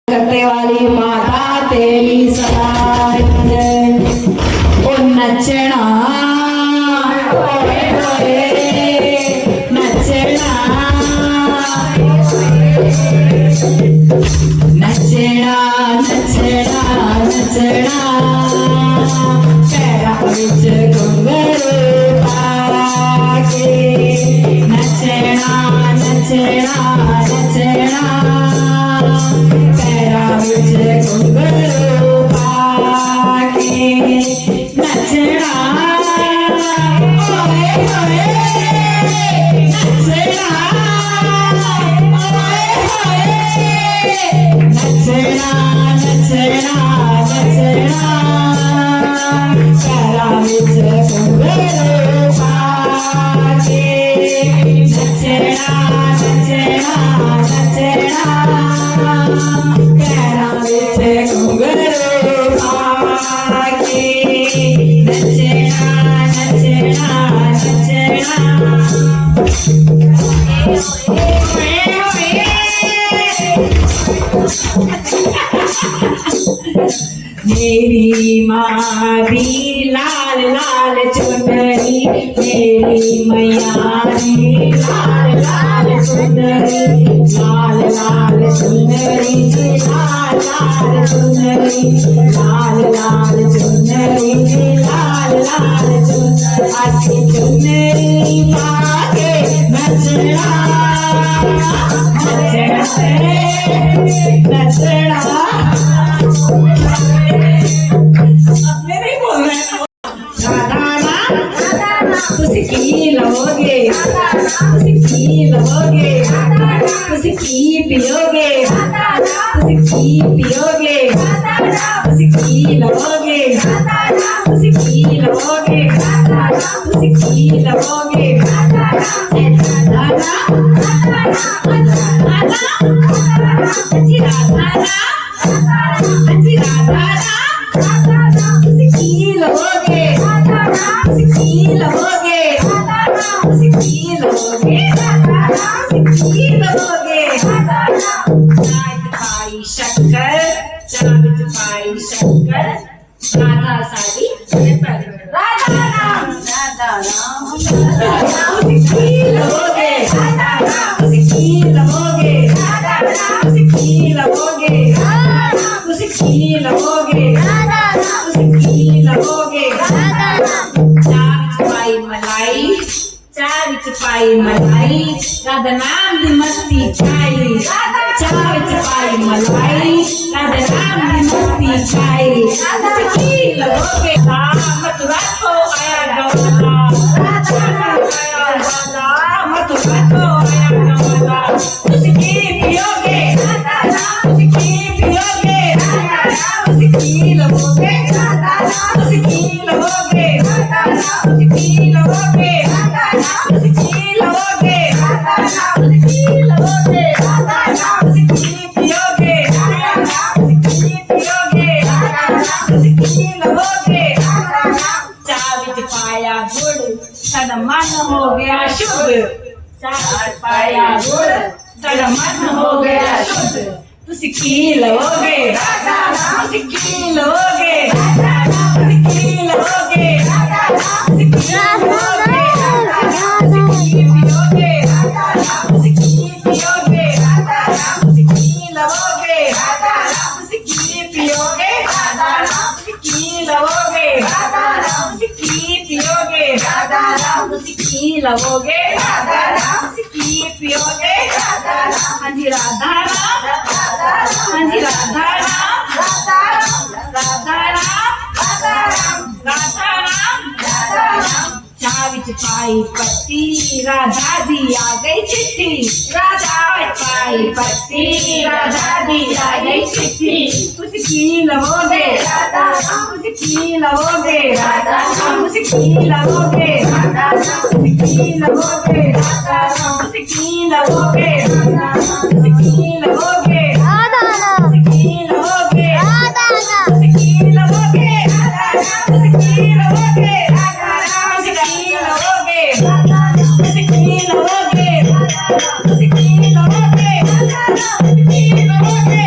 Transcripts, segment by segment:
करने वाली माता तेरी सहाय ओ नचना ओए ओए नचना नचना नचना नचना पैरा विच घुंघरू पाके नचना नचना नचना पैरा विच घुंघरू पाके नचना ओए ओए नचना ओए ओए नचना नचना नचना पैरा विच घुंघरू पाके नचना नचना नचना पैरा विच घुंघरू पाके नचना नचना मेरी माँ भी लाल लाल चुनरी मेरी मैया भी लाल लाल चुनरी लाल लाल चुनरी लाल लाल चुनरी लाल लाल चुनरी लाल लाल चुनरी अच्छी चुनरी पाके नचना नचना नचना उसकी लोगे उसकी लोगे उसकी पियोगे उसकी पियोगे उसकी लोगे उसकी लोगे उसकी लोगे शक्कर चावल पाई शक्कर राधा साड़ी राधा राम उसकी लोगे उसकी लोगे उसकी लोगे उसकी लोगे उसकी लोगे चावल मलाई चार चपाई मलाई राधा नाम दी मस्ती छाई चार चपाई मलाई राधा नाम दी मस्ती छाई उसकी लोगे मथुरा को आया गवाला मथुरा को आया गवाला उसकी पियोगे उसकी पियोगे उसकी लोगे उसकी लोगे उसकी लोगे उसकी लोगे उसकी लोगे उसकी पियोगे उसकी पियोगे उसकी लोगे चाय विच पाया गुड़ साडा मन हो गया शुद्ध चाय पाया गुड़ साडा मन हो गया शुद्ध तुसी की लोगे तुसी की लोगे तुसी की लोगे तुसी की लोगे उसकी पियोगे उसकी पियोगे उसकी लोगे उसकी पियोगे उसकी लोगे उसकी पियोगे उसकी लोगे उसकी पियोगे हाँ जी राधा राम हाँ जी राधा राम राधा राम राधा राम चाय विच पाई पत्ती राधा दी आ गई चिट्ठी राधा पाई पत्ती राधा दी आ गई चिट्ठी उसकी लोगे उसकी लोगे उसकी लोगे उसकी लोगे उसकी लोगे उसकी लोगे उसकी लोगे उसकी लोगे उसकी लोगे उसकी लोगे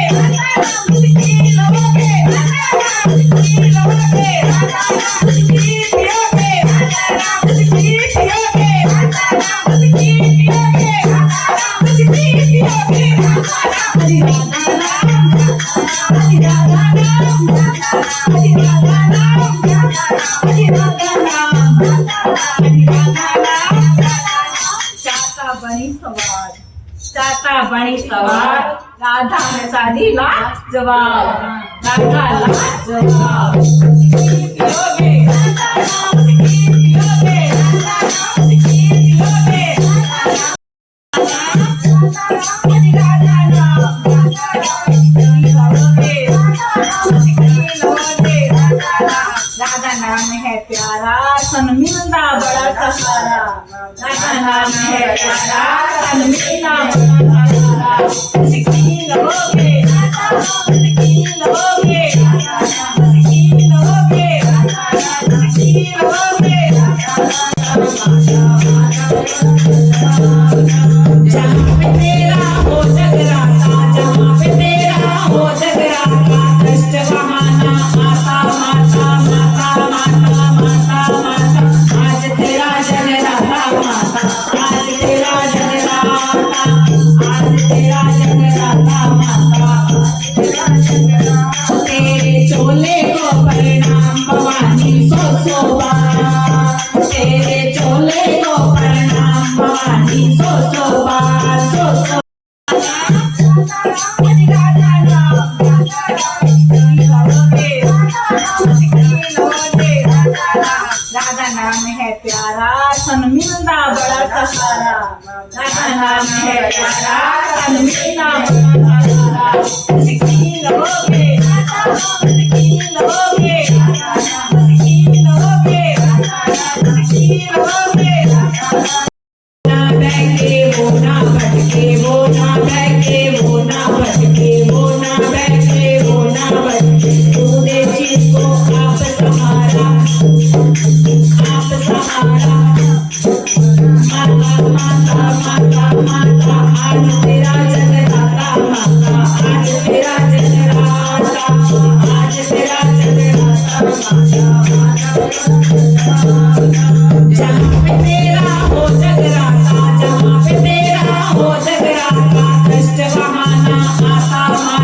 चाचा बनी सवार, चाचा बनी सवार, राधा ने साधीला जवाब, राधाला जवाब. पियोगे, पियोगे, राधा नाम है प्यारा, सन मिलना बड़ा सहारा. राधा नाम है प्यारा, सन मिलना बड़ा सहारा. मुश्किल होगे, मुश्किल होगे, मुश्किल होगे, मुश्किल होगे. जहाँ पे तेरा हो जगराता, जहाँ पे तेरा हो जगराता, कष्ट बहाना माता माता माता माता माता माता. आज तेरा जगराता माता, आज तेरा जगराता, आज तेरा जगराता माता. तेरे चोले को प्रणाम भवानी सो सो बार, तेरे चोले को प्रणाम भवानी सो सो बार, सो सो. राधा नाम है प्यारा, सन मिलना बड़ा सहारा. राधा नाम है प्यारा, सन मिलना बड़ा सहारा. मुश्किल होगे, मुश्किल होगे, मुश्किल होगे, मुश्किल होगे. ना बैठे वो ना भटके, वो ना बैठे वो ना भटके, वो ना बैठे वो ना भटके. तूने जिसको आप सहारा, आप सहारा. माता माता माता माता, आज तेरा जगराता माता, आज तेरा जगराता, आज तेरा जगराता माता. जहाँ पे तेरा हो जगराता, जहाँ पे तेरा हो जगराता, कष्ट बहाना माता.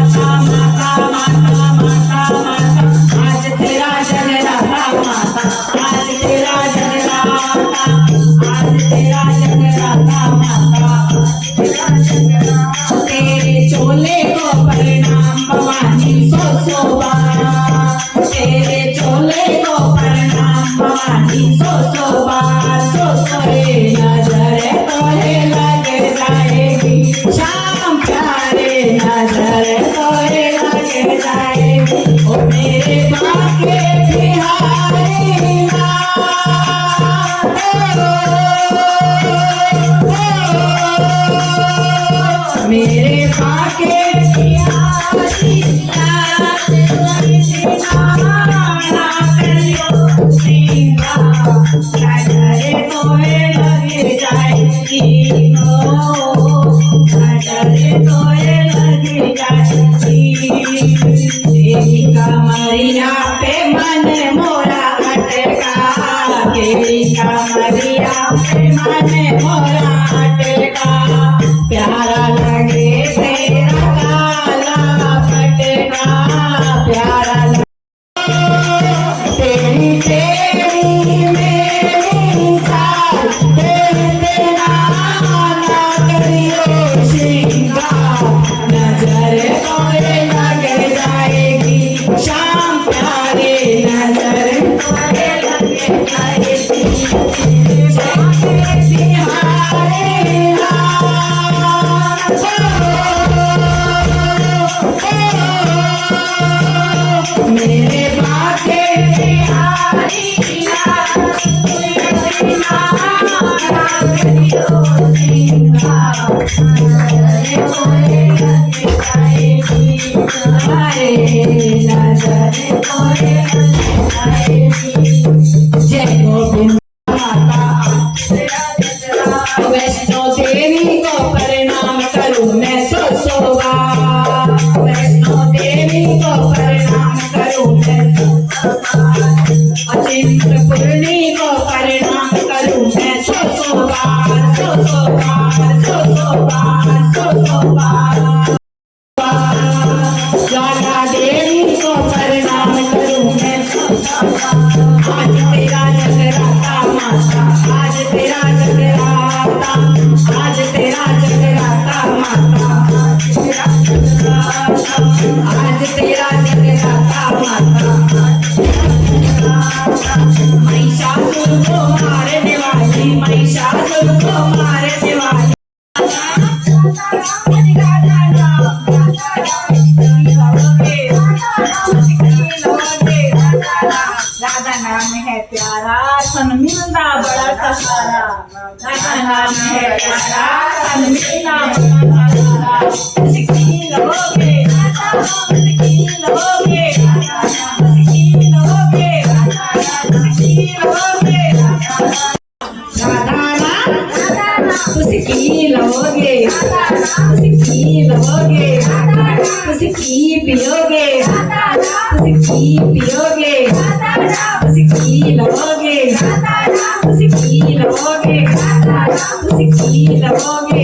नाम है प्यारा सन मिलना बड़ा सहारा राधा नाम है प्यारा सन मिलना बड़ा सहारा मुश्किल होगे मुश्किल होगे मुश्किल होगे मुश्किल होगे राधा नाम मुश्किल होगे मुश्किल होगे मुश्किल पियोगे मुश्किल पियोगे मुश्किल होगे मुश्किल होगे मुश्किल होगे मुश्किल होगे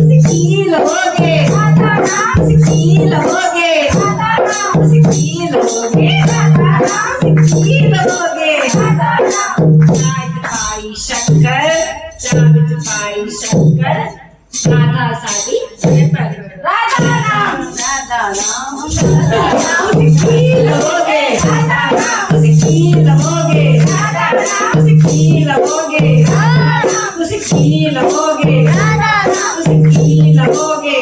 मुश्किल होगे मुश्किल होगे मुश्किल होगे चाट पाई शक्कर चाट पाई शक्कर राधा साड़ी राधा नाम मुश्किल होगे मुश्किल होगे मुश्किल होगे मुश्किल होगे मुश्किल होगे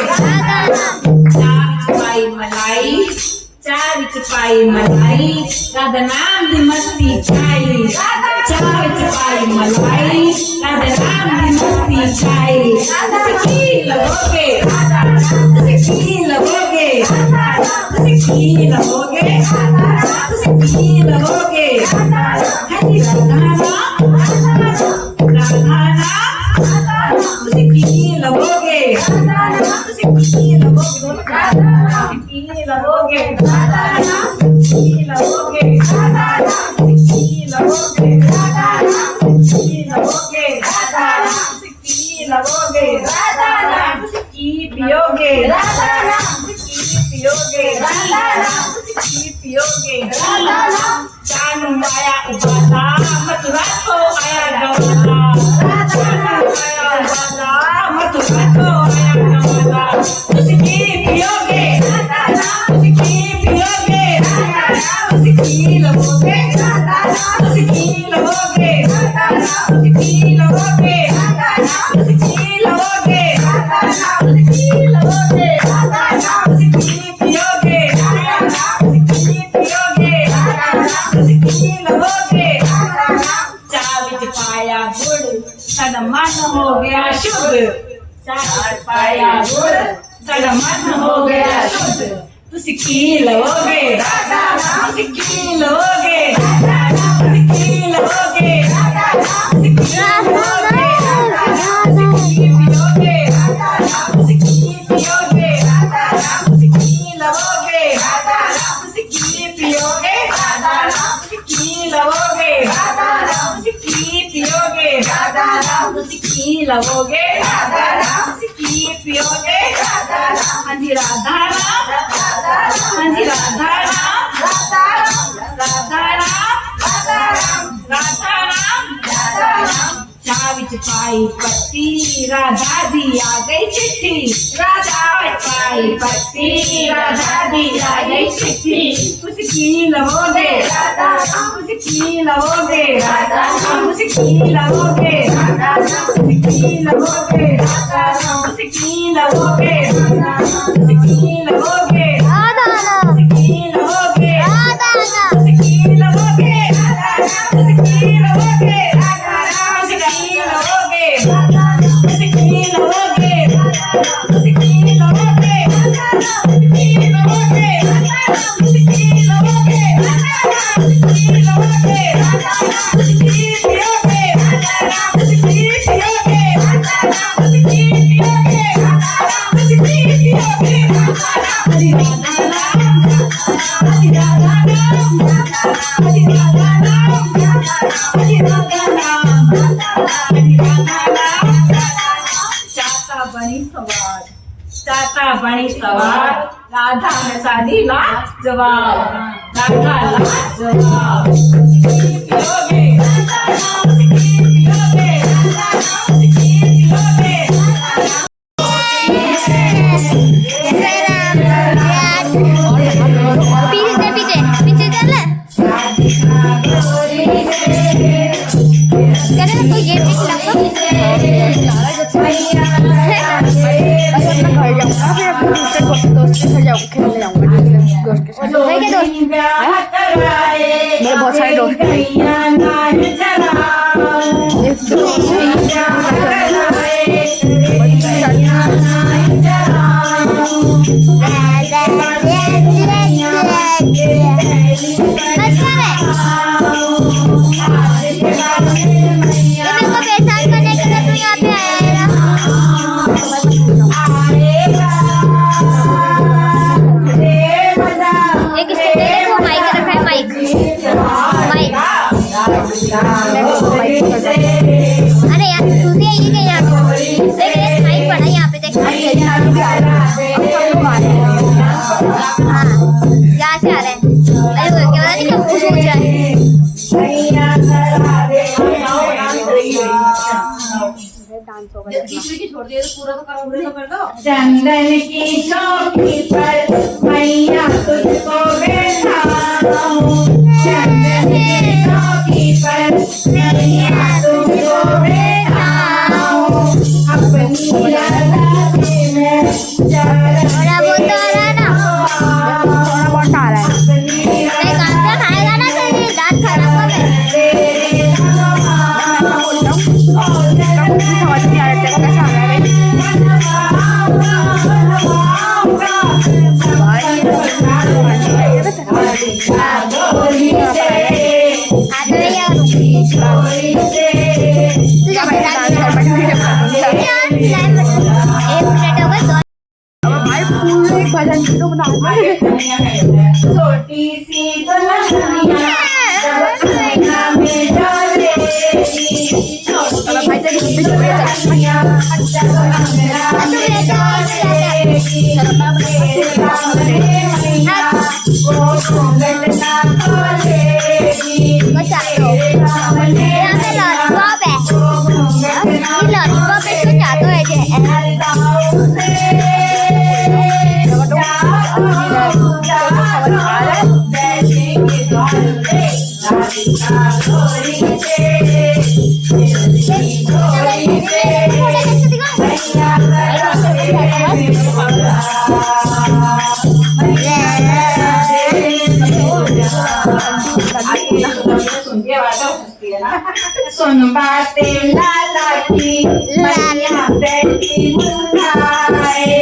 चार पाई मलाई राधा नाम दी मस्ती छाई चार पाई मलाई राधा नाम दी मस्ती छाई मुश्किल होगे मुश्किल होगे मुश्किल होगे मुश्किल होगे हरी राधा मुश्किल होगे मुश्किल होगे मुश्किल होगे मुश्किल होगे मुश्किल होगे मुश्किल होगे मुश्किल पियोगे मुश्किल पियोगे मुश्किल पियोगे चानू आया उबाला मथुरा को आया गवाला चानू आया उबाला मथुरा को आया गवाला मुश्किल पियोगे मुश्किल पियोगे मुश्किल होगे मुश्किल होगे मुश्किल होगे मुश्किल होगे मुश्किल होगे मुश्किल पियोगे मुश्किल पियोगे मुश्किल होगे चार पाया गुड़ सदा मन हो गया शुद्ध चार पाया गुड़ सदा मन हो गया शुद्ध मुश्किल होगे मुश्किल होगे मुश्किल होगे मुश्किल होगे मुश्किल पियोगे मुश्किल पियोगे मुश्किल होगे मुश्किल पियोगे मुश्किल होगे मुश्किल पियोगे मुश्किल होगे मुश्किल पियोगे हाँ जी राधा राम हाँ जी राधा राम राधा राम राधा राम चाविच पाई पत्ती राधा दी आ गई चिट्ठी राधा पाई पत्ती राधा दी आ गई चिट्ठी मुश्किल होगे मुश्किल होगे मुश्किल होगे मुश्किल होगे मुश्किल होगे मुश्किल होगे मुश्किल होगे मुश्किल होगे मुश्किल होगे मुश्किल होगे मुश्किल होगे मुश्किल होगे मुश्किल होगे मुश्किल होगे मुश्किल होगे मुश्किल पियोगे मुश्किल पियोगे मुश्किल पियोगे मुश्किल पियोगे हरि राधा नाम हरि राधा नाम हरि राधा नाम हरि राधा नाम हरि राधा नाम चाता बनी सवार राधा ने शादी ला जवाब राधा ला जवाब पियोगे पियोगे पियोगे पीछे चल कोई गेम नहीं अच्छा है। ये मेरे को परेशान करने के लिए तू यहाँ पे आया है ना? एक स्टूडेंट है वो माइक रखा है, माइक माइक। अरे यार तू भी आई है यहाँ पे? देख ये माइक पड़ा है यहाँ पे, देख। हाँ यहाँ से आ रहे हैं। अरे वो क्या पता नहीं क्या कुछ सोच रहा है। चंदन की चौकी पर मैया तुझको बैठाऊं, चंदन की चौकी पर मैया तुझको बैठाऊं, अपनी राधाती में थोड़ा बहुत तो आ रहा है ना? नहीं गांजा खाएगा ना तो ये दांत खराब हो गए। हाथ में क्या करूं? तू जा बता। एक मिनट हो गए। छोटी सी दुल्हनिया जब आईना में डोलेगी, छोटी सी दुल्हनिया जब अंगना में डोलेगी, मेरे सामने मैया वो घूंघट ना खोलेगी, बचा दो। मेरे सामने यहाँ पे लॉलीपॉप है। वो घूंघट ना ये लॉलीपॉप है तो चाटो है जे। सुन बातें लाला की, मैया बैठी बुलाए।